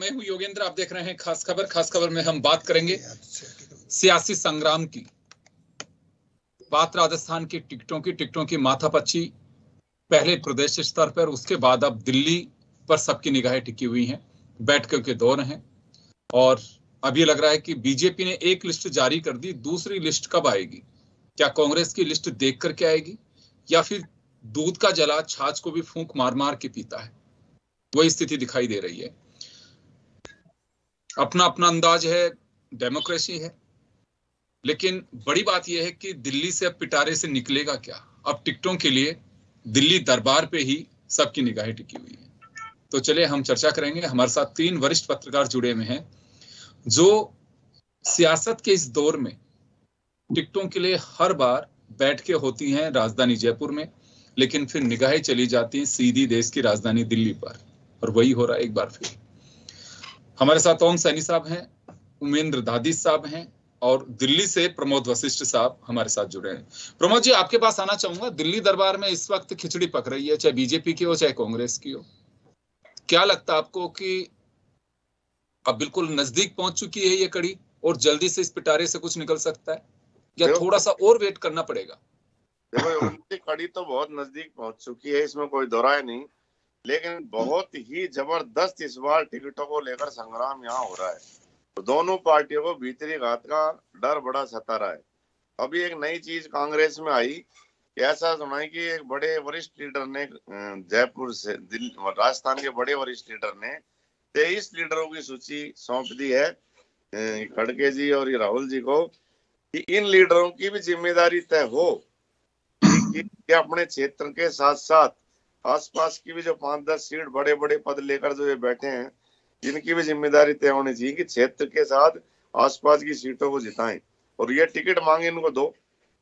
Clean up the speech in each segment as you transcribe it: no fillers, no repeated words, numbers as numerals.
मैं हूं योगेंद्र, आप देख रहे हैं खास खबर। खास खबर में हम बात करेंगे सियासी संग्राम की। बात राजस्थान की टिकटों की माथापच्ची पहले प्रदेश स्तर पर, उसके बाद अब दिल्ली पर सबकी निगाहें टिकी हुई हैं। बैठकों के दौर हैं और अब ये लग रहा है कि बीजेपी ने एक लिस्ट जारी कर दी, दूसरी लिस्ट कब आएगी? क्या कांग्रेस की लिस्ट देख करके आएगी या फिर दूध का जला छाछ को भी फूंक मार मार के पीता है? वही स्थिति दिखाई दे रही है। अपना अपना अंदाज है, डेमोक्रेसी है, लेकिन बड़ी बात यह है कि दिल्ली से अब पिटारे से निकलेगा क्या? अब टिकटों के लिए दिल्ली दरबार पे ही सबकी निगाहें टिकी हुई है। तो चलिए हम चर्चा करेंगे। हमारे साथ 3 वरिष्ठ पत्रकार जुड़े हुए हैं जो सियासत के इस दौर में टिकटों के लिए हर बार बैठकें होती हैं राजधानी जयपुर में, लेकिन फिर निगाहें चली जाती हैं सीधी देश की राजधानी दिल्ली पर, और वही हो रहा है एक बार फिर। हमारे साथ ओम सैनी साहब हैं, उमेंद्र दादी साहब हैं और दिल्ली से प्रमोद वशिष्ठ साहब हमारे साथ जुड़े हैं। प्रमोद जी, आपके पास आना चाहूंगा। दिल्ली दरबार में इस वक्त खिचड़ी पक रही है, चाहे बीजेपी की हो चाहे कांग्रेस की हो। क्या लगता है आपको कि अब बिल्कुल नजदीक पहुंच चुकी है ये कड़ी और जल्दी से इस पिटारे से कुछ निकल सकता है या थोड़ा सा और वेट करना पड़ेगा? देखो, उनकी कड़ी तो बहुत नजदीक पहुंच चुकी है, इसमें कोई दोहराए नहीं, लेकिन बहुत ही जबरदस्त इस बार टिकटों को लेकर संग्राम यहाँ हो रहा है। तो दोनों पार्टियों को भीतरी घात का डर बड़ा सता रहा है। अभी एक नई चीज कांग्रेस में आई कि ऐसा सुना है कि एक बड़े वरिष्ठ लीडर ने जयपुर से राजस्थान के बड़े वरिष्ठ लीडर ने 23 लीडरों की सूची सौंप दी है खड़गे जी और राहुल जी को कि इन लीडरों की भी जिम्मेदारी तय हो कि अपने क्षेत्र के साथ साथ आसपास की भी जो 5-10 सीट बड़े बड़े पद लेकर जो ये बैठे हैं, इनकी भी जिम्मेदारी तय होनी चाहिए कि क्षेत्र के साथ आसपास की सीटों को जिताएं। और ये टिकट मांगे इनको दो,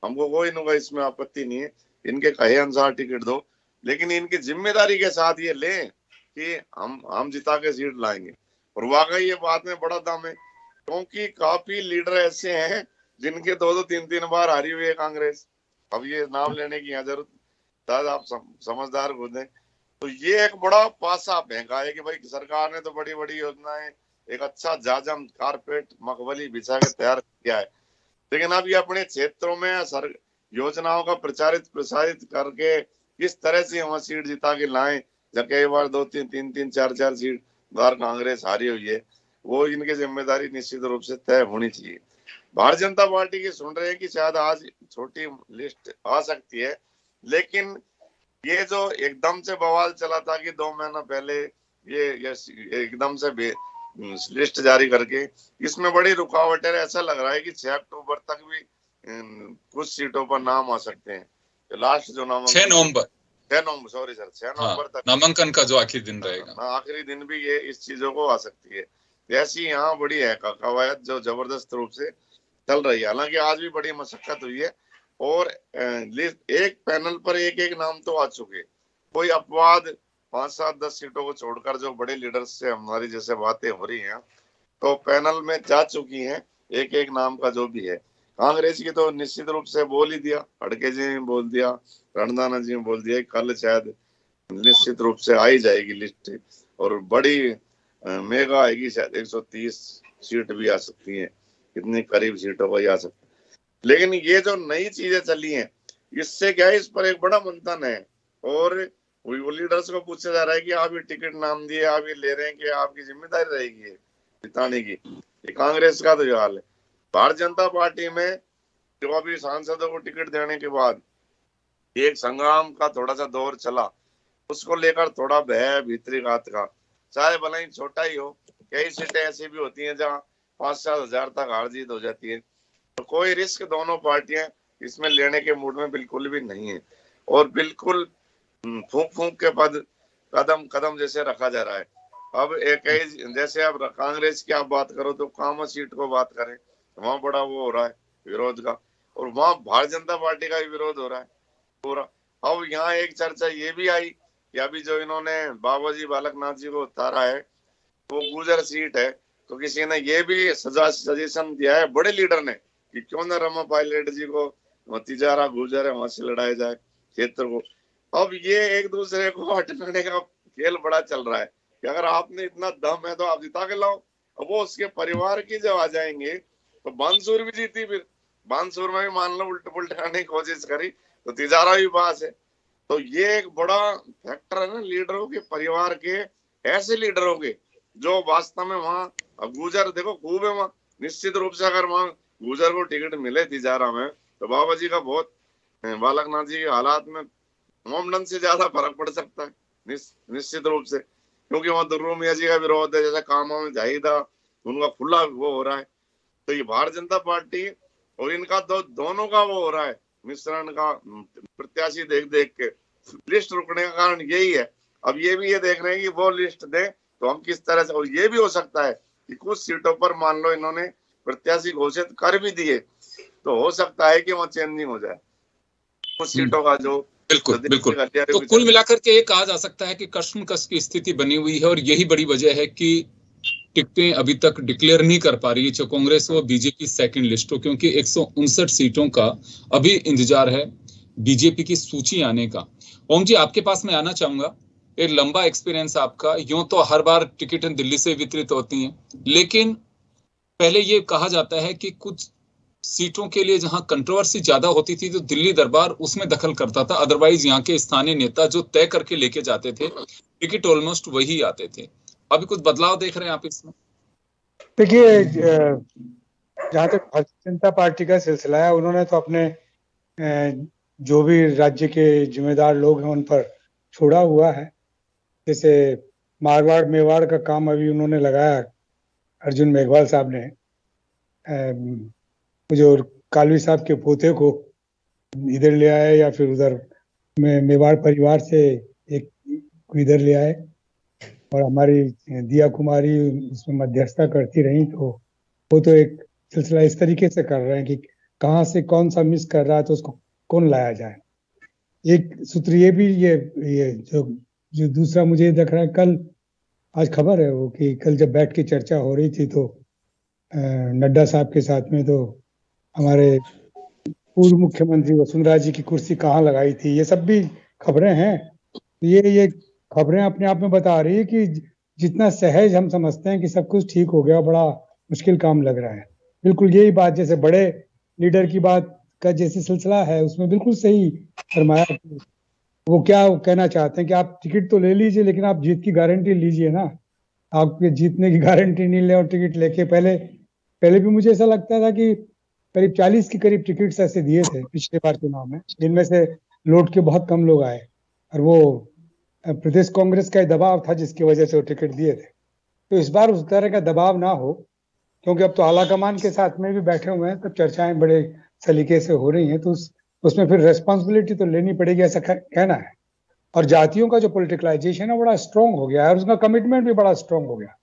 हमको कोई इनका इसमें आपत्ति नहीं है, इनके कहे अनुसार टिकट दो, लेकिन इनकी जिम्मेदारी के साथ ये लें कि हम जिता के सीट लाएंगे। और वाकई ये बात में बड़ा दम है, क्योंकि काफी लीडर ऐसे हैं जिनके 2-2, 3-3 बार हारी हुई है कांग्रेस। अब ये नाम लेने की यहाँ जरूरत, दादा आप समझदार खुद हैं। तो ये एक बड़ा पासा फेंका है कि भाई सरकार ने तो बड़ी बड़ी योजनाएं, एक अच्छा जाजम कारपेट मखमली बिछा के तैयार किया है, लेकिन अब ये अपने क्षेत्रों में योजनाओं का प्रचारित प्रसारित करके किस तरह से वहां सीट जिता के लाएं, जब कई बार 2-3, 3-3, 4-4 सीट बार कांग्रेस हारी हुई है, वो इनकी जिम्मेदारी निश्चित रूप से तय होनी चाहिए। भारतीय जनता पार्टी की सुन रहे हैं कि शायद आज छोटी लिस्ट आ सकती है, लेकिन ये जो एकदम से बवाल चला था कि 2 महीना पहले ये एकदम से लिस्ट जारी करके, इसमें बड़ी रुकावट है। ऐसा लग रहा है कि 6 अक्टूबर तक भी कुछ सीटों पर नाम आ सकते हैं। लास्ट जो नाम 6 नवंबर 6 नवंबर तक नामांकन का जो आखिरी दिन रहेगा, आखिरी दिन भी ये इस चीजों को आ सकती है। ऐसी यहाँ बड़ी है कवायद जो जबरदस्त रूप से चल रही है। हालांकि आज भी बड़ी मशक्कत हुई है और एक पैनल पर एक नाम तो आ चुके। कोई अपवाद 5-7-10 सीटों को छोड़कर जो बड़े लीडर्स से हमारी जैसे बातें हो रही हैं, तो पैनल में जा चुकी हैं एक नाम का जो भी है। कांग्रेस की तो निश्चित रूप से बोल ही दिया, खड़गे जी ने बोल दिया, रणदाना जी ने बोल दिया, कल शायद निश्चित रूप से आई जाएगी लिस्ट और बड़ी मेगा आएगी, शायद 130 सीट भी आ सकती है, कितनी करीब सीटों पर आ सकती है। लेकिन ये जो नई चीजें चली हैं, इससे क्या है, इस पर एक बड़ा मंथन है और वो लीडर्स को पूछा जा रहा है कि आप ये टिकट नाम दिए, आप ये ले रहे हैं कि आपकी जिम्मेदारी रहेगी जिताने की। ये कांग्रेस का तो ये हाल है। भारतीय जनता पार्टी में जो अभी सांसदों को टिकट देने के बाद एक संग्राम का थोड़ा सा दौर चला, उसको लेकर थोड़ा भय भीतरी घात का, चाहे भला ही छोटा ही हो, कई सीटें ऐसी भी होती हैं जहाँ 5-7 हजार तक हार जीत हो जाती है। तो कोई रिस्क दोनों पार्टियां इसमें लेने के मूड में बिल्कुल भी नहीं है और बिल्कुल फूंक के पद कदम जैसे रखा जा रहा है। अब एक जैसे अब कांग्रेस की आप बात करो तो कामा सीट को बात करें, वहां बड़ा वो हो रहा है विरोध का, और वहां भारतीय जनता पार्टी का भी विरोध हो रहा है पूरा। अब यहाँ एक चर्चा ये भी आई कि अभी जो इन्होंने बाबूजी बालकनाथ जी को उतारा है वो गुजर सीट है, तो किसी ने ये भी सजेशन दिया है बड़े लीडर ने कि क्यों ना रमा पायलट जी को तिजारा गुजर है वहां से लड़ाया जाए क्षेत्र को। अब ये एक दूसरे को हटाने का खेल बड़ा चल रहा है। कि अगर आपने इतना दम है तो आप जिता के लाओ। अब वो उसके परिवार की जब आ जाएंगे तो बानसूर भी जीती, फिर बानसूर में भी मान लो उल्टे पुल्टे आने की कोशिश करी तो तिजारा भी पास है। तो ये एक बड़ा फैक्टर है ना लीडरों के, परिवार के, ऐसे लीडरों के जो वास्तव में वहाँ गुजर देखो खूब है वहाँ। निश्चित रूप से अगर वहाँ गुजर को टिकट मिले तिजारा में तो बाबा जी का बहुत, बालकनाथ जी के हालात में मोमडन से ज्यादा फर्क पड़ सकता है निश्चित रूप से, क्योंकि वहाँ दुर्रू मियाँ जी का विरोध है, जैसे कामों में जाहिदा उनका खुला वो हो रहा है। तो ये भारतीय जनता पार्टी और इनका दोनों का वो हो रहा है मिश्रण का प्रत्याशी देख देख के लिस्ट रुकने का कारण यही है। अब ये भी ये देख रहे हैं कि वो लिस्ट दे तो हम किस तरह से, और ये भी हो सकता है कि कुछ सीटों पर मान लो इन्होंने प्रत्याशी घोषित कर भी दिए तो हो सकता है कि वहाँ चेंजिंग हो जाए कुछ सीटों का जो। बिल्कुल बिल्कुल। तो कुल मिलाकर के ये कहा जा सकता है कि कश्मकश की स्थिति बनी हुई है और यही बड़ी वजह है कि टिकटें अभी तक डिक्लेयर नहीं कर पा रही है, चाहे कांग्रेस हो बीजेपी सेकंड लिस्ट हो, क्योंकि 159 सीटों का अभी इंतजार है बीजेपी की सूची आने का। ओम जी, आपके पास मैं आना चाहूंगा, एक लंबा एक्सपीरियंस आपका। यूं तो हर बार टिकटें दिल्ली से वितरित होती हैं, लेकिन पहले ये कहा जाता है कि कुछ सीटों के लिए जहां कंट्रोवर्सी ज्यादा होती थी तो दिल्ली दरबार उसमें दखल करता था, अदरवाइज यहाँ के स्थानीय नेता जो तय करके लेके जाते थे टिकट ऑलमोस्ट वही आते थे। अभी कुछ बदलाव देख रहे हैं आप इसमें? देखिए, जहाँ तक भारतीय जनता पार्टी का सिलसिला है, उन्होंने तो अपने जो भी राज्य के जिम्मेदार लोग हैं उन पर छोड़ा हुआ है। जैसे मारवाड़ मेवाड़ का काम अभी उन्होंने लगाया, अर्जुन मेघवाल साहब ने जो कालवी साहब के पोते को इधर ले आए या फिर उधर मेवाड़ परिवार से एक इधर ले आए, और हमारी दिया कुमारी उसमें मध्यस्थता करती रही। तो वो तो एक सिलसिला इस तरीके से कर रहे हैं कि कहाँ से कौन सा मिस कर रहा है तो उसको कौन लाया जाए। एक सूत्र ये भी ये जो दूसरा मुझे दिख रहा है, कल आज खबर है वो कि कल जब बैठ के चर्चा हो रही थी तो नड्डा साहब के साथ में तो हमारे पूर्व मुख्यमंत्री वसुंधरा जी की कुर्सी कहाँ लगाई थी, ये सब भी खबरें हैं। ये खबरें अपने आप में बता रही है कि जितना सहज हम समझते हैं कि सब कुछ ठीक हो गया, बड़ा मुश्किल काम लग रहा है। बिल्कुल यही बात, जैसे बड़े लीडर की बात का जैसे सिलसिला है उसमें बिल्कुल सही फरमाया। वो क्या कहना चाहते हैं कि आप टिकट तो ले लीजिए लेकिन आप जीत की गारंटी लीजिए ना। आप जीतने की गारंटी नहीं ले और टिकट लेके, पहले भी मुझे ऐसा लगता था कि करीब 40 के करीब टिकट्स ऐसे दिए थे पिछले बार चुनाव में, जिनमें से लौट के बहुत कम लोग आए, और वो प्रदेश कांग्रेस का दबाव था जिसकी वजह से वो टिकट दिए थे। तो इस बार उस तरह का दबाव ना हो, क्योंकि अब तो आलाकमान के साथ में भी बैठे हुए हैं, तब चर्चाएं बड़े सलीके से हो रही हैं, तो उसमें फिर रेस्पॉन्सिबिलिटी तो लेनी पड़ेगी, ऐसा कहना है। और जातियों का जो पॉलिटिकलाइजेशन है बड़ा स्ट्रांग हो गया है और उसका कमिटमेंट भी बड़ा स्ट्रांग हो गया।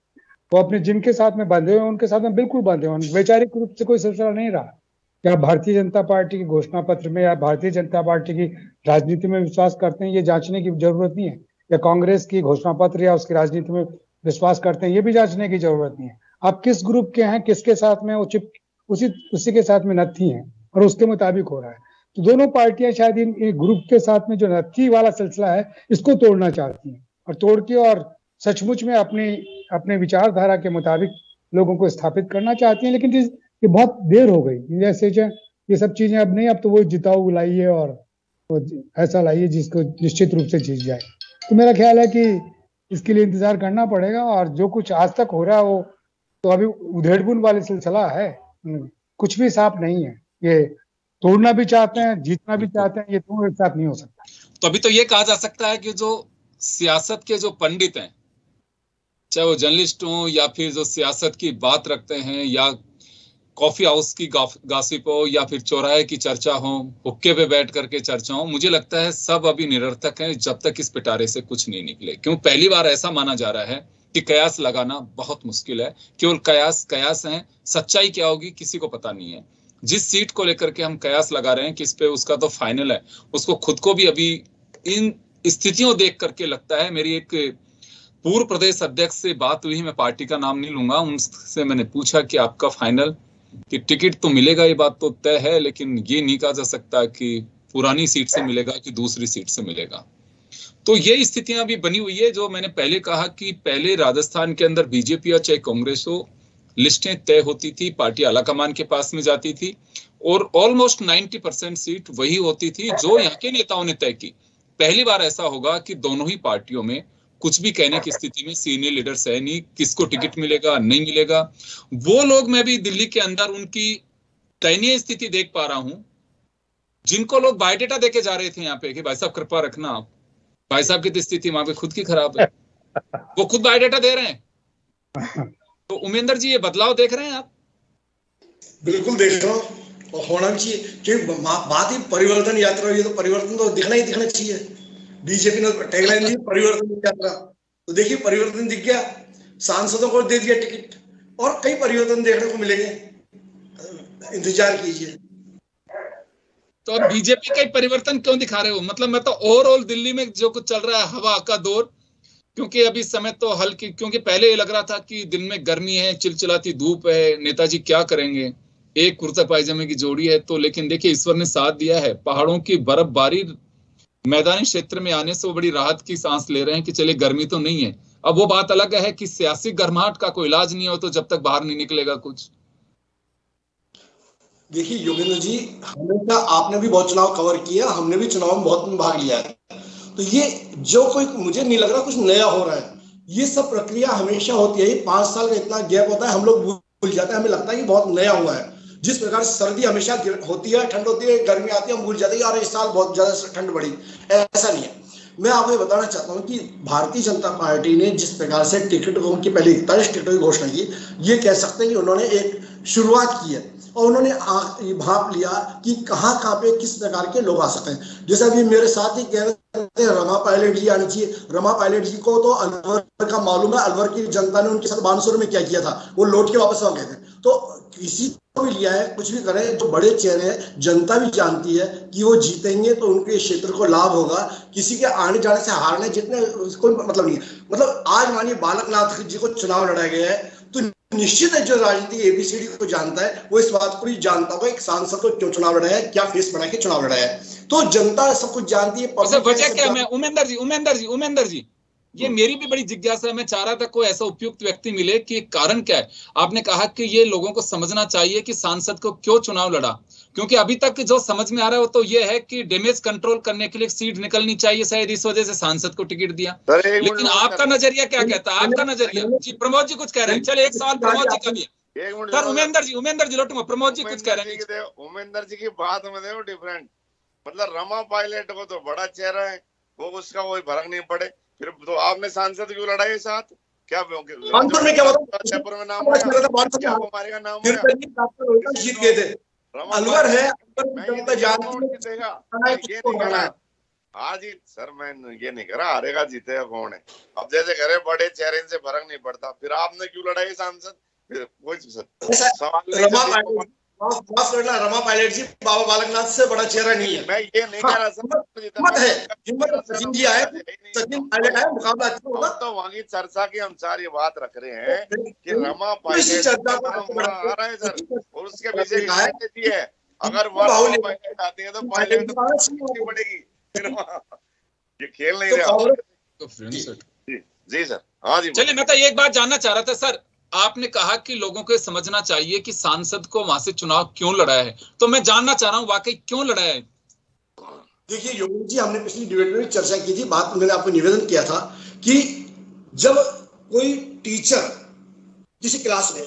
वो अपने जिनके साथ में बंधे हुए उनके साथ में बिल्कुल बंधे हुए, वैचारिक रूप से कोई सिलसिला नहीं रहा कि आप भारतीय जनता पार्टी के घोषणा पत्र में या भारतीय जनता पार्टी की राजनीति में विश्वास करते हैं, ये जांचने की जरूरत नहीं है, या कांग्रेस की घोषणा पत्र या उसकी राजनीति में विश्वास करते हैं, ये भी जांचने की जरूरत नहीं है। आप किस ग्रुप के हैं, किसके साथ में, उसी के साथ में नत्थी हैं और उसके मुताबिक हो रहा है। तो दोनों पार्टियां शायद इन ग्रुप के साथ में जो नत्थी वाला सिलसिला है इसको तोड़ना चाहती हैं, और तोड़ के और सचमुच में अपने विचारधारा के मुताबिक लोगों को स्थापित करना चाहती हैं। लेकिन ये बहुत देर हो गई, जैसे ये सब चीजें अब नहीं, अब तो वो जिताऊ लाइए और ऐसा लाइए जिसको निश्चित रूप से जीत जाए। तो मेरा ख्याल है कि इसके लिए इंतजार करना पड़ेगा, और जो कुछ आज तक हो रहा है वो तो अभी उधेड़बुन वाले सिलसिला है, कुछ भी साफ नहीं है। ये तोड़ना भी चाहते हैं, जीतना भी चाहते हैं, ये दोनों एक साथ नहीं हो सकता। तो अभी तो ये कहा जा सकता है कि जो सियासत के जो पंडित हैं, चाहे वो जर्नलिस्ट हो या फिर जो सियासत की बात रखते हैं, या कॉफी हाउस की गॉसिप हो या फिर चौराहे की चर्चा हो, हुक्के पे बैठ करके चर्चा हो, मुझे लगता है सब अभी निरर्थक है जब तक इस पिटारे से कुछ नहीं निकले। क्यों? पहली बार ऐसा माना जा रहा है कि कयास लगाना बहुत मुश्किल है, केवल कयास हैं, सच्चाई क्या होगी किसी को पता नहीं है। जिस सीट को लेकर के हम कयास लगा रहे हैं किस पे, उसका तो फाइनल है, उसको खुद को भी अभी इन स्थितियों देख करके लगता है। मेरी एक पूर्व प्रदेश अध्यक्ष से बात हुई, मैं पार्टी का नाम नहीं लूंगा, उनसे मैंने पूछा कि आपका फाइनल कि टिकट तो मिलेगा, ये बात तो तय है, लेकिन ये नहीं कहा जा सकता कि पुरानी सीट से मिलेगा कि दूसरी सीट से मिलेगा। तो ये स्थितियां भी बनी हुई है। जो मैंने पहले कहा कि पहले राजस्थान के अंदर बीजेपी या चाहे कांग्रेस हो, लिस्टें तय होती थी, पार्टी आलाकमान के पास में जाती थी और ऑलमोस्ट 90% सीट वही होती थी जो यहाँ के नेताओं ने तय की। पहली बार ऐसा होगा कि दोनों ही पार्टियों में कुछ भी कहने की स्थिति में सीनियर लीडर्स है नहीं, किसको टिकट मिलेगा नहीं मिलेगा। वो लोग मैं भी दिल्ली के अंदर उनकी दयनीय स्थिति देख पा रहा हूं, जिनको लोग बायोडेटा देके जा रहे थे यहाँ पे कि भाई साहब कृपा रखना, आप भाई साहब की तो स्थिति वहां पे खुद की खराब है, वो खुद बायोडेटा दे रहे हैं। तो उमेंद्र जी ये बदलाव देख रहे हैं आप? बिल्कुल देख रहा हूँ, और होना भी चाहिए, क्योंकि बात ही परिवर्तन यात्रा, ये तो परिवर्तन तो दिखना ही दिखना चाहिए। बीजेपी ने टैगलाइन दी परिवर्तन यात्रा, तो देखिए परिवर्तन दिख गया, सांसदों को दे दिया टिकट, और कई परिवर्तन देखने को मिलेंगे, इंतजार कीजिए। तो अब बीजेपी का परिवर्तन क्यों दिखा रहे हो? मतलब मैं तो ओवरऑल दिल्ली में जो कुछ चल रहा है हवा का दौर, क्योंकि अभी समय तो हल्की, क्योंकि पहले ये लग रहा था कि दिन में गर्मी है, चिलचिलाती धूप है, नेताजी क्या करेंगे, एक कुर्ता पायजामे की जोड़ी है। तो लेकिन देखिए ईश्वर ने साथ दिया है, पहाड़ों की बर्फबारी मैदानी क्षेत्र में आने से वो बड़ी राहत की सांस ले रहे हैं कि चले गर्मी तो नहीं है। अब वो बात अलग है कि सियासी गर्माहट का कोई इलाज नहीं हो तो जब तक बाहर नहीं निकलेगा कुछ। देखिए योगेंद्र जी, हमेशा आपने भी बहुत चुनाव कवर किया, हमने भी चुनाव में बहुत भाग लिया है, तो ये जो कोई मुझे नहीं लग रहा कुछ नया हो रहा है। ये सब प्रक्रिया हमेशा होती है, 5 साल का इतना गैप होता है, हम लोग भूल जाते हैं, हमें लगता है कि बहुत नया हुआ है। जिस प्रकार सर्दी हमेशा होती है, ठंड होती है, गर्मी आती है, हम भूल जाते हैं यार इस साल बहुत ज्यादा ठंड बढ़ी, ऐसा नहीं है। मैं आपको ये बताना चाहता हूँ कि भारतीय जनता पार्टी ने जिस प्रकार से टिकटों की पहले 41 टिकटों की घोषणा की, ये कह सकते हैं कि उन्होंने एक शुरुआत की है और उन्होंने भाप लिया कि कहाँ पे किस प्रकार के लोग आ सकते हैं। जैसे अभी मेरे साथ ही कह रहे थे रमा पायलट जी आनी चाहिए, रमा पायलट जी को तो अलवर का मालूम है, अलवर की जनता ने उनके साथ बानसूर में क्या किया था, वो लौट के वापस आ गए थे। तो किसी को भी लिया है, कुछ भी करें, जो बड़े चेहरे हैं जनता भी जानती है कि वो जीतेंगे तो उनके क्षेत्र को लाभ होगा, किसी के आने जाने से हारने जितने कोई मतलब नहीं है। मतलब आज मानिए बालकनाथ जी को चुनाव लड़ाया गया है, तो निश्चित है जो राजनीति एबीसीडी को जानता है वो इस बात को भी जानता होगा एक सांसद को क्यों चुनाव लड़ाया है, क्या फेस बना के चुनाव लड़ाया है, तो जनता सब कुछ जानती है। वजह क्या है? उमेंद्र जी ये मेरी भी बड़ी जिज्ञासा है। मैं चाह रहा था कोई ऐसा उपयुक्त व्यक्ति मिले कि कारण क्या है। आपने कहा कि ये लोगों को समझना चाहिए कि सांसद को क्यों चुनाव लड़ा, क्योंकि अभी तक जो समझ में आ रहा है वो तो ये है कि डैमेज कंट्रोल करने के लिए सीट निकलनी चाहिए, शायद इस वजह से सांसद को टिकट दिया। लेकिन आपका नजरिया क्या कहता है? आपका नजरिया जी, प्रमोद जी कुछ कह रहे हैं। चले एक सवाल प्रमोद जी का भी सर। उमेंद्र जी लौटूंगा, प्रमोद जी कुछ कह रहे हैं। उमेंद्र जी की बात में देखो डिफरेंट, मतलब रमा पायलट को तो बड़ा चेहरा है, वो उसका कोई फर्क नहीं पड़े, फिर तो आपने सांसद क्यों लड़ाई साथ? क्या कानपुर में क्या जयपुर में नाम क्या हमारे का नाम जीत गए थे, अलवर है आज ही सर मैं ये नहीं करा हारेगा जीतेगा कौन है। अब जैसे करे बड़े चेहरे से फर्क नहीं पड़ता, फिर आपने क्यों लड़ाई सांसद? रमा पायलट जी बाबा बालकनाथ से बड़ा चेहरा नहीं है। मैं ये नहीं कह रहा हिम्मत है, सचिन जी आए, सचिन पायलट है, मुकाबला अच्छा होगा। तो वहाँ की चर्चा की हम सारी बात रख रहे हैं कि रमा पायलट आ रहा है सर, और उसके पीछे है अगर पायलट आती है तो पायलट पड़ेगी, ये खेल नहीं रहा। जी सर, हाँ जी। चलिए मैं तो एक बात जानना चाह रहा था सर, आपने कहा कि लोगों को समझना चाहिए कि सांसद को वहां से चुनाव क्यों लड़ाया है, तो मैं जानना चाह रहा हूं वाकई क्यों लड़ाया है। देखिए योगी जी, हमने पिछली डिबेट में चर्चा की थी, बात मैंने आपको निवेदन किया था कि जब कोई टीचर किसी क्लास में,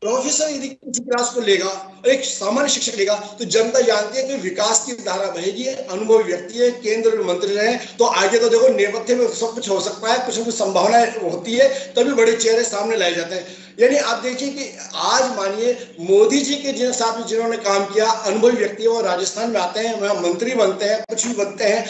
प्रोफेसर यदि किसी क्लास को लेगा, एक सामान्य शिक्षक लेगा, तो जनता जानती है कि विकास की धारा बहेगी, अनुभवी व्यक्ति है, केंद्र में मंत्री रहे, तो आगे तो देखो नेपथ्य में सब कुछ हो सकता है, कुछ न कुछ संभावनाएं होती है, तभी बड़े चेहरे सामने लाए जाते हैं। यानी आप देखिए कि आज मानिए मोदी जी के जिन साथ जिन्होंने काम किया, अनुभवी व्यक्ति वो राजस्थान में आते हैं, वहां मंत्री बनते हैं, कुछ भी बनते हैं,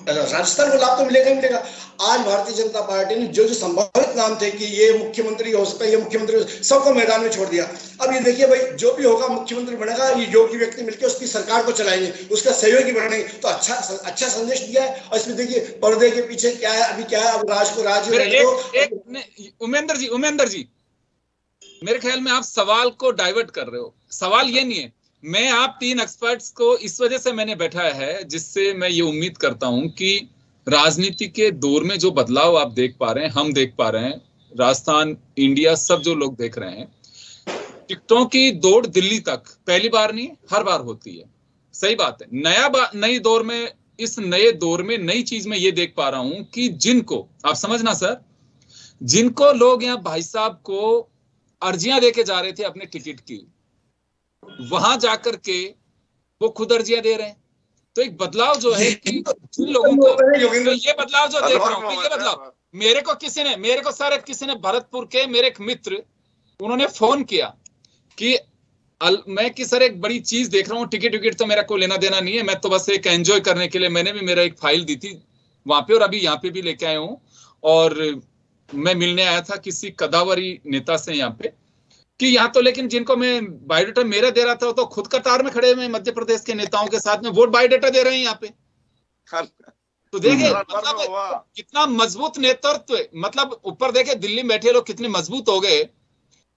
तो राजस्थान को लाभ तो मिलेगा ही मिलेगा। आज भारतीय जनता पार्टी ने जो जो संभावित नाम थे कि ये मुख्यमंत्री हो सकता है, ये मुख्यमंत्री, सबको मैदान में छोड़ दिया। अब ये देखिए भाई, जो भी होगा मुख्यमंत्री बनेगा, ये योग्य व्यक्ति मिलकर उसकी सरकार को चलाएंगे, उसका सहयोगी बनेंगे, तो अच्छा संदेश दिया है। और इसमें देखिए पर्दे के पीछे क्या है, अभी क्या है, अब राज को राज। उमेंद्र जी मेरे ख्याल में आप सवाल को डाइवर्ट कर रहे हो। सवाल ये नहीं है, मैं आप 3 एक्सपर्ट्स को इस वजह से मैंने बैठाया है जिससे मैं ये उम्मीद करता हूं कि राजनीति के दौर में जो बदलाव आप देख पा रहे हैं, हम देख पा रहे हैं, राजस्थान, इंडिया, सब जो लोग देख रहे हैं, टिकटों की दौड़ दिल्ली तक पहली बार नहीं, हर बार होती है। सही बात है। नई दौर में, इस नए दौर में नई चीज में ये देख पा रहा हूं कि जिनको, आप समझना सर, जिनको लोग यहाँ भाई साहब को अर्जियां देके जा रहे थे अपने टिकट की, वहां जाकर के वो खुद अर्जियां दे रहे हैं। तो एक बदलाव जो है कि जिन लोगों को, तो ये बदलाव जो देख रहा हूँ, ये बदलाव मेरे को सर किसी ने भरतपुर के मेरे एक मित्र, उन्होंने फोन किया कि मैं कि सर एक बड़ी चीज देख रहा हूँ, टिकट तो मेरा कोई लेना देना नहीं है, मैं तो बस एक एंजॉय करने के लिए, मैंने भी मेरा एक फाइल दी थी वहां पे और अभी यहाँ पे भी लेके आया हूँ। और मैं मिलने आया था किसी कदावरी नेता से यहाँ पे, कि यहाँ तो लेकिन जिनको मैं बायोडाटा मेरा दे रहा था वो तो खुद कतार में खड़े हुए मध्य प्रदेश के नेताओं के साथ में वोट बायोडाटा दे रहे हैं यहाँ पे। तो देखिए मतलब कितना मजबूत नेतृत्व, मतलब ऊपर देखे दिल्ली में बैठे लोग कितने मजबूत हो गए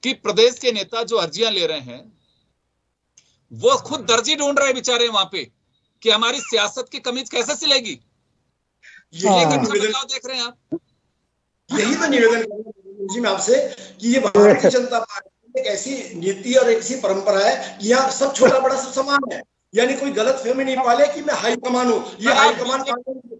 कि प्रदेश के नेता जो अर्जियां ले रहे हैं वो खुद दर्जी ढूंढ रहे हैं बेचारे वहां पे कि हमारी सियासत की कमीज कैसे सिलेगी। यही बदलाव देख रहे हैं आप। यही तो निवेदन जी मैं आपसे कि ये भारतीय जनता पार्टी एक ऐसी नीति और ऐसी परंपरा है कि यहाँ सब छोटा बड़ा सब समान है, यानी कोई गलत फहमी नहीं पाले कि मैं हाई कमान हूँ। ये हाई कमान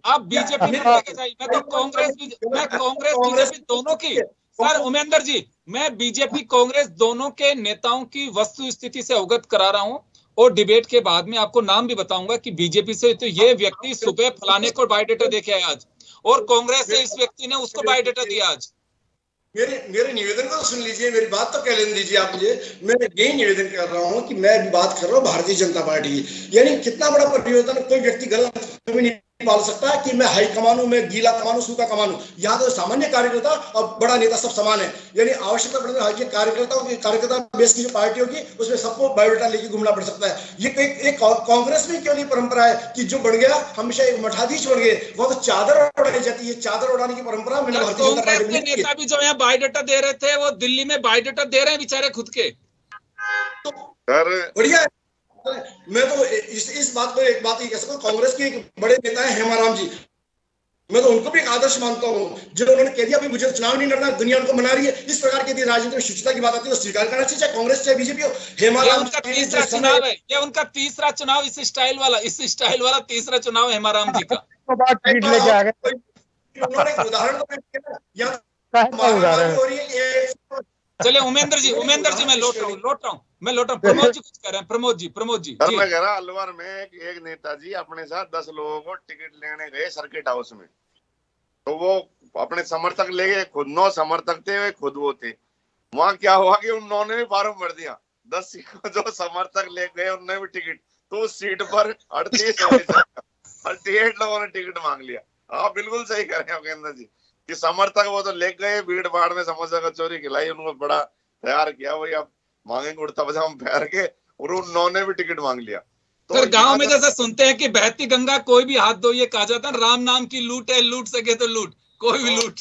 आप बीजेपी में लेके जाइए, मैं तो कांग्रेस बीजेपी दोनों की, सर उमेंद्र जी, मैं बीजेपी कांग्रेस दोनों के नेताओं की वस्तु स्थिति से अवगत करा रहा हूं और डिबेट के बाद में आपको नाम भी बताऊंगा कि बीजेपी से तो ये व्यक्ति सुबह फलाने को बायोडाटा देके आया आज, और कांग्रेस से इस व्यक्ति ने उसको बायोडाटा दिया आज। मेरे निवेदन को सुन लीजिए, मेरी बात तो कह लेने दीजिए आप मुझे। मैं यही निवेदन कर रहा हूं कि मैं भी बात कर रहा हूं भारतीय जनता पार्टी की, यानी कितना बड़ा परिवर्तन, कोई व्यक्ति गलत नहीं पाल सकता कि मैं हाई कमानू, मैं गीला कमानू, सूखा कमानू। यहाँ तो सामान्य कार्यकर्ता और बड़ा नेता सब समान है, यानी आवश्यकता पड़ने पर कार्यकर्ता बेस की जो पार्टी होगी उसमें सबको बायोडाटा लेके घूमना पड़ सकता है। ये एक कांग्रेस में क्यों नहीं परंपरा है कि जो बढ़ गया हमेशा एक मठाधीश बढ़ गए, वह तो चादर उड़ाई जाती है, चादर उड़ाने की परंपरा मैंने भारतीय जनता पार्टी में। नेता भी जो यहाँ बायोडाटा दे रहे थे वो दिल्ली में बायोडाटा दे रहे हैं बेचारे खुद के। बढ़िया है। मैं तो इस बात को एक बात ही कह सकता हूँ, कांग्रेस के एक बड़े नेता है हेमाराम जी, मैं तो उनको भी एक आदर्श मानता हूँ। जो उन्होंने कह दिया भाई मुझे चुनाव नहीं लड़ना, दुनिया उनको मना रही है, इस प्रकार की राजनीति में शिक्षिता की बात आती है तो स्वीकार करना चाहिए, चाहे कांग्रेस चाहे बीजेपी हो। हेमाराम उनका तीसरा चुनाव है, ये उनका तीसरा चुनाव इस स्टाइल वाला तीसरा चुनाव हेमाराम जी का। उन्होंने उदाहरण हो रही है। चले उमेंद्र जी मैं लौट रहा हूँ। प्रमोद जी कुछ कह रहे हैं। प्रमोद जी सर मैं कह रहा अलवर में एक नेताजी अपने साथ 10 लोगों को टिकट लेने गए सर्किट हाउस में, तो वो अपने समर्थक ले गए, खुद 9 समर्थक थे, खुद वो थे। वहां क्या हुआ कि उन्होंने भी फॉर्म भर दिया, 10 जो समर्थक ले गए उन्होंने भी टिकट, तो उस सीट पर 38 लोगों ने टिकट मांग लिया। आप बिल्कुल सही कह रहे हैं केंद्र जी कि समर्थक वो तो ले गए, भीड़ भाड़ में समोसा कचौरी खिलाई, उनको बड़ा तैयार किया, वही आप मांगेंगे उड़ता पजामा पहन के, और उन्होंने भी टिकट मांग लिया। तो गांव में जैसा सुनते हैं कि बहती गंगा कोई भी हाथ धो, ये कहा जाता है राम नाम की लूट है, लूट सके तो लूट, कोई भी लूट।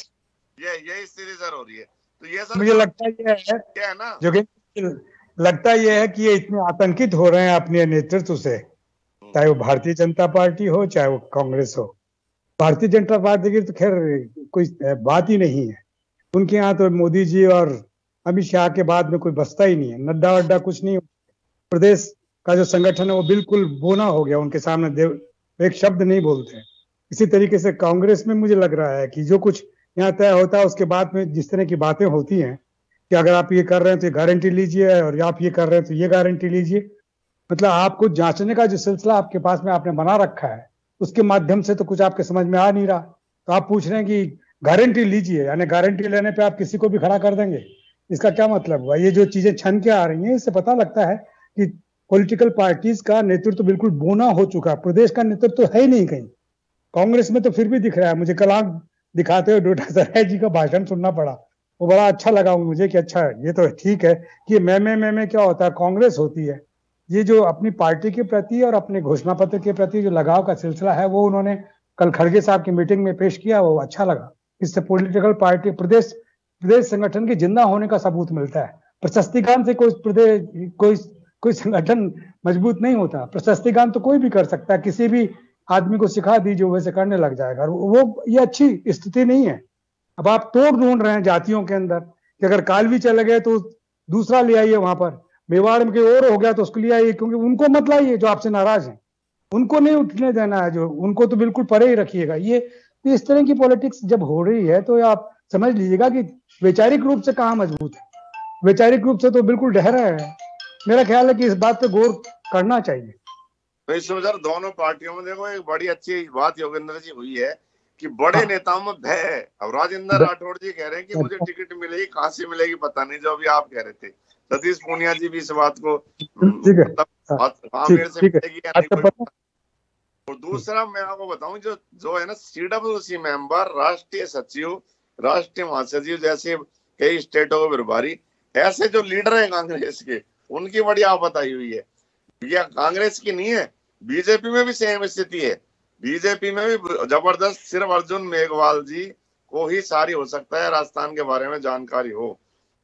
यही स्थिति सर हो रही है। तो ये सर मुझे लगता है ना, जो कि लगता ये है कि ये इतने आतंकित हो रहे हैं अपने नेतृत्व से, चाहे वो भारतीय जनता पार्टी हो चाहे वो कांग्रेस हो। भारतीय जनता पार्टी की तो खैर कोई बात ही नहीं है, उनके यहाँ तो मोदी जी और अमित शाह के बाद में कोई बसता ही नहीं है, नड्डा वड्डा कुछ नहीं। प्रदेश का जो संगठन है वो बिल्कुल बोना हो गया उनके सामने, एक शब्द नहीं बोलते हैं। इसी तरीके से कांग्रेस में मुझे लग रहा है कि जो कुछ यहाँ तय होता है उसके बाद में जिस तरह की बातें होती हैं कि अगर आप ये कर रहे हैं तो ये गारंटी लीजिए और आप ये कर रहे हैं तो ये गारंटी लीजिए, मतलब आपको जांचने का जो सिलसिला आपके पास में आपने बना रखा है उसके माध्यम से तो कुछ आपके समझ में आ नहीं रहा। तो आप पूछ रहे हैं कि गारंटी लीजिए, यानी गारंटी लेने पे आप किसी को भी खड़ा कर देंगे, इसका क्या मतलब हुआ? ये जो चीजें छन के आ रही हैं इससे पता लगता है कि पॉलिटिकल पार्टीज का नेतृत्व बिल्कुल बोना हो चुका। प्रदेश का नेतृत्व तो है ही नहीं कहीं। कांग्रेस में तो फिर भी दिख रहा है। मुझे कल आंख दिखाते हुए डोटासराय जी का भाषण सुनना पड़ा, वो बड़ा अच्छा लगा मुझे कि अच्छा ये तो ठीक है कि मैं क्या होता है, कांग्रेस होती है। ये जो अपनी पार्टी के प्रति और अपने घोषणा पत्र के प्रति जो लगाव का सिलसिला है वो उन्होंने कल खड़गे साहब की मीटिंग में पेश किया, वो अच्छा लगा। इससे पॉलिटिकल पार्टी प्रदेश संगठन के जिंदा होने का सबूत मिलता है। प्रशस्तिगान से कोई संगठन मजबूत नहीं होता। प्रशस्तिगान तो कोई भी कर सकता है, किसी भी आदमी को सिखा दीजिए, वैसे करने लग जाएगा। वो ये अच्छी स्थिति नहीं है। अब आप तोड़ ढूंढ रहे हैं जातियों के अंदर कि अगर कालवी चले गए तो दूसरा ले आइए, वहां पर मेवाड़ में और हो गया तो उसको ले आइए, क्योंकि उनको मत लाइए जो आपसे नाराज हैं, उनको नहीं उठने देना है, जो उनको तो बिल्कुल परे ही रखिएगा। ये इस तरह की पॉलिटिक्स जब हो रही है तो आप समझ लीजिएगा कि वैचारिक रूप से कहाँ मजबूत है, वैचारिक रूप से तो बिल्कुल ढहरा है। मेरा ख्याल है कि इस बात पे गौर करना चाहिए। तो इसमें सर दोनों पार्टियों में देखो एक बड़ी अच्छी बात योगेंद्र जी हुई है कि बड़े नेताओं में भय है। अब राजेंद्र राठौड़ जी कह रहे हैं कि मुझे टिकट मिलेगी, कहाँ से मिलेगी पता नहीं, जो अभी आप कह रहे थे। सतीश पूनिया जी भी इस बात को मेरे से मिलेगी या नहीं। और दूसरा मैं आपको बताऊं, जो है ना CWC मेंबर, राष्ट्रीय सचिव, राष्ट्रीय महासचिव जैसे कई स्टेटों के प्रभारी, ऐसे जो लीडर है कांग्रेस के, उनकी बड़ी आफत आई हुई है। यह कांग्रेस की नहीं है, बीजेपी में भी सेम स्थिति है। बीजेपी में भी जबरदस्त सिर्फ अर्जुन मेघवाल जी को ही सारी हो सकता है राजस्थान के बारे में जानकारी हो।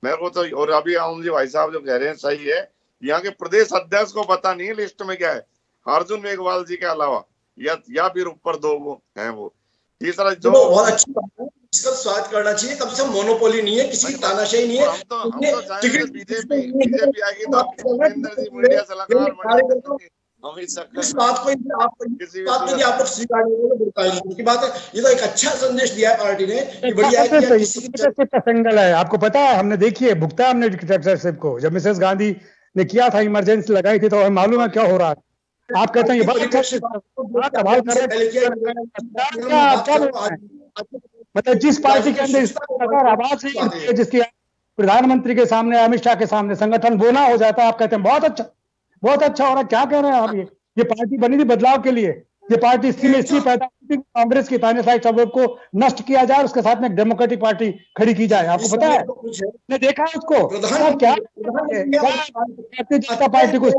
मेरे को तो, और अभी आउम जी भाई साहब जो कह रहे हैं सही है, यहाँ के प्रदेश अध्यक्ष को पता नहीं है लिस्ट में क्या है अर्जुन मेघवाल जी के अलावा, या फिर ऊपर 2 वो हैं। वो तीसरा जो बहुत अच्छी बात है, इसका स्वागत करना चाहिए। कम से कम मोनोपोली नहीं है, किसी की तानाशाही नहीं है। हम तो चाहेंगे बीजेपी आएगी तो योगेंद्र जी मीडिया सलाहकार बनेंगे। इस बात को आप लोग स्वीकार की बात है। ये तो एक अच्छा संदेश दिया है पार्टी ने, बढ़िया है। आपको पता है, हमने देखिए भुगता हमने डिक्टेटरशिप को, जब मिसेस गांधी ने किया था, इमरजेंसी लगाई थी, तो हमें मालूम है क्या हो रहा है। आप कहते हैं ये बहुत अच्छा सवाल कर रहे हैं। मतलब जिस पार्टी के अंदर आवाज नहीं है, जिसकी प्रधानमंत्री के सामने, अमित शाह के सामने संगठन बोना हो जाता है, आप कहते हैं बहुत अच्छा हो रहा है। क्या कह रहे हैं आप? ये पार्टी बनी थी बदलाव के लिए। ये पार्टी इसलिए पैदा हुई कांग्रेस की तानाशाही सबूत को नष्ट किया जाए, उसके साथ में डेमोक्रेटिक पार्टी खड़ी की जाए। आपको पता है, ने देखा है उसको क्या भारतीय जनता पार्टी को।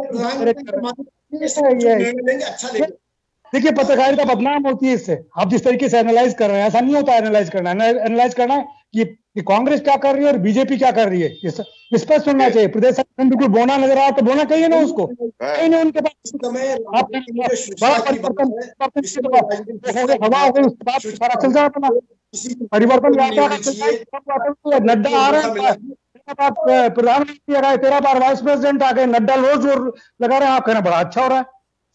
देखिए पत्रकारिता बदनाम होती है इससे। आप जिस तरीके से एनालाइज कर रहे हैं, ऐसा नहीं होता एनालाइज करना है कि कांग्रेस क्या कर रही है और बीजेपी क्या कर रही है, स्पष्ट होना चाहिए। प्रदेश संगठन बिल्कुल बोना नजर आ तो बोना कहिए ना उसको, कहीं नहीं उनके पास बड़ा हवा हो गई, उसके बाद सारा चल जाए अपना परिवर्तन। नड्डा आ रहे हैं, प्रधानमंत्री आ गए, 13 बार वाइस प्रेसिडेंट आ गए, नड्डा रोज जोर लगा रहे हैं। आप कहना बड़ा अच्छा हो रहा है।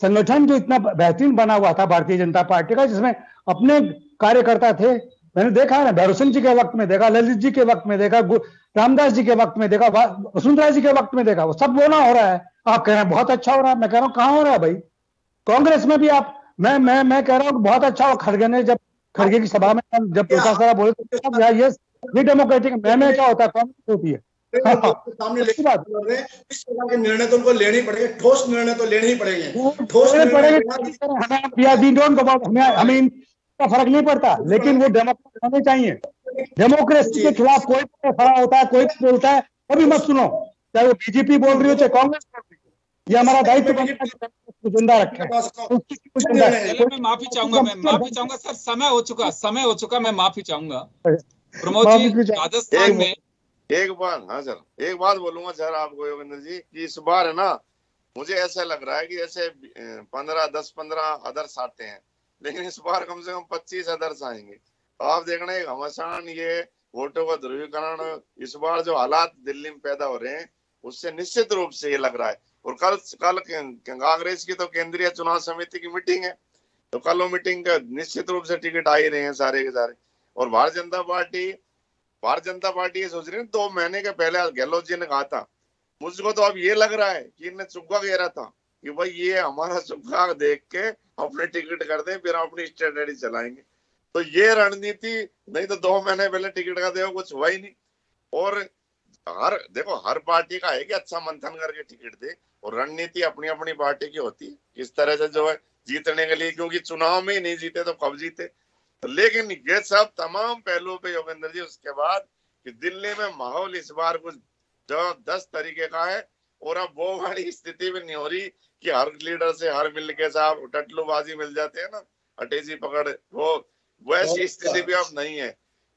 संगठन जो इतना बेहतरीन बना हुआ था भारतीय जनता पार्टी का, जिसमें अपने कार्यकर्ता थे, मैंने देखा है ना, भैरव सिंह जी के वक्त में देखा, ललित जी के वक्त में देखा, रामदास जी के वक्त में देखा, वसुंधरा जी के वक्त में देखा, वो सब बोना हो रहा है। आप कह रहे हैं बहुत अच्छा हो रहा है। मैं कह रहा हूँ कहाँ हो रहा है भाई? कांग्रेस में भी आप, मैं कह रहा हूँ बहुत अच्छा हो। खड़गे ने जब खड़गे की सभा में जब प्रकाश सारा बोले तो ये डेमोक्रेटिक में क्या होता है, कांग्रेस होती है। सामने इस प्रकार के निर्णय तो उनको लेने ही पड़ेंगे, ठोस निर्णय तो लेने ही पड़ेंगे, ठोस हमें फर्क नहीं पड़ता, लेकिन वो डेमोक्रेट होने चाहिए। डेमोक्रेसी के खिलाफ कोई खड़ा होता है, कोई बोलता है, कभी मत सुनो, चाहे वो बीजेपी बोल रही हो चाहे कांग्रेस बोल रही हो। ये हमारा दायित्व बनता है जिंदा रखें। मैं माफी चाहूंगा सर, समय हो चुका, मैं माफी चाहूंगा। प्रमोद जी, राजस्थान में एक बार, हाँ सर, एक बात बोलूंगा सर आपको योगेंद्र जी, कि इस बार है ना, मुझे ऐसा लग रहा है कि जैसे 10-15 अदर्स आते हैं, लेकिन इस बार कम से कम 25 अदर्स आएंगे। आप देखना एक घमासान, ये वोटों का ध्रुवीकरण, इस बार जो हालात दिल्ली में पैदा हो रहे हैं, उससे निश्चित रूप से ये लग रहा है। और कल कांग्रेस की तो केंद्रीय चुनाव समिति की मीटिंग है, तो कल वो मीटिंग का निश्चित रूप से टिकट आ ही रहे हैं सारे के सारे। और भारतीय जनता पार्टी ये सोच रही है, 2 महीने के पहले गहलोत जी ने कहा था, मुझको तो अब ये लग रहा है कि इन्हें चुग्गा कह रहा था कि भाई ये हमारा चुग्गा देख के अपने टिकट कर दे, फिर अपनी स्ट्रेटेजी चलाएंगे। तो ये रणनीति, नहीं तो 2 महीने पहले टिकट का देखो कुछ हुआ ही नहीं। और हर पार्टी का है कि अच्छा मंथन करके टिकट दे, और रणनीति अपनी अपनी पार्टी की होती है किस तरह से जो है जीतने के लिए, क्योंकि चुनाव में ही नहीं जीते तो कब जीते। लेकिन ये सब तमाम पहलुओं पे योगेंद्र जी, उसके बाद कि दिल्ली में माहौल इस बार कुछ जबरदस्त तरीके का है। और अब वो वाली स्थिति भी नहीं हो रही कि हर लीडर से हर मिल के साहब टटलूबाजी मिल जाते हैं ना, अटेजी पकड़, वो वैसी स्थिति भी अब नहीं है।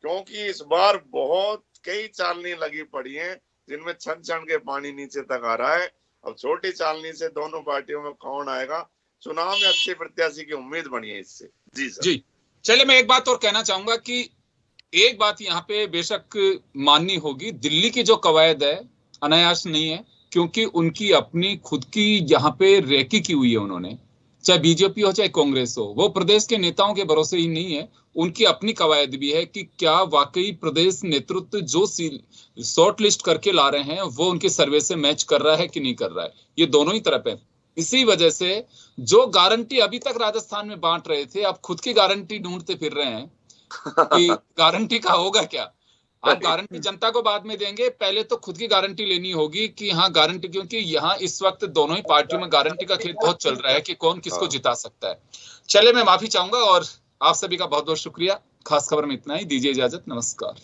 क्योंकि इस बार बहुत कई चालनी लगी पड़ी हैं, जिनमें छन छन के पानी नीचे तक आ रहा है। अब छोटी चालनी से दोनों पार्टियों में कौन आएगा, चुनाव में अच्छे प्रत्याशी की उम्मीद बनी है इससे। जी सर। जी चलिए, मैं एक बात और कहना चाहूंगा कि एक बात यहाँ पे बेशक माननी होगी, दिल्ली की जो कवायद है अनायास नहीं है, क्योंकि उनकी अपनी खुद की यहाँ पे रेकी की हुई है उन्होंने, चाहे बीजेपी हो चाहे कांग्रेस हो, वो प्रदेश के नेताओं के भरोसे ही नहीं है, उनकी अपनी कवायद भी है कि क्या वाकई प्रदेश नेतृत्व जो शॉर्ट लिस्ट करके ला रहे हैं वो उनके सर्वे से मैच कर रहा है कि नहीं कर रहा है। ये दोनों ही तरफ है। इसी वजह से जो गारंटी अभी तक राजस्थान में बांट रहे थे, अब खुद की गारंटी ढूंढते फिर रहे हैं कि गारंटी का होगा क्या। आप गारंटी जनता को बाद में देंगे, पहले तो खुद की गारंटी लेनी होगी कि हाँ गारंटी, क्योंकि यहाँ इस वक्त दोनों ही पार्टियों में गारंटी का खेल बहुत चल रहा है कि कौन किसको जिता सकता है। चले, मैं माफी चाहूंगा और आप सभी का बहुत बहुत शुक्रिया। खास खबर में इतना ही, दीजिए इजाजत, नमस्कार।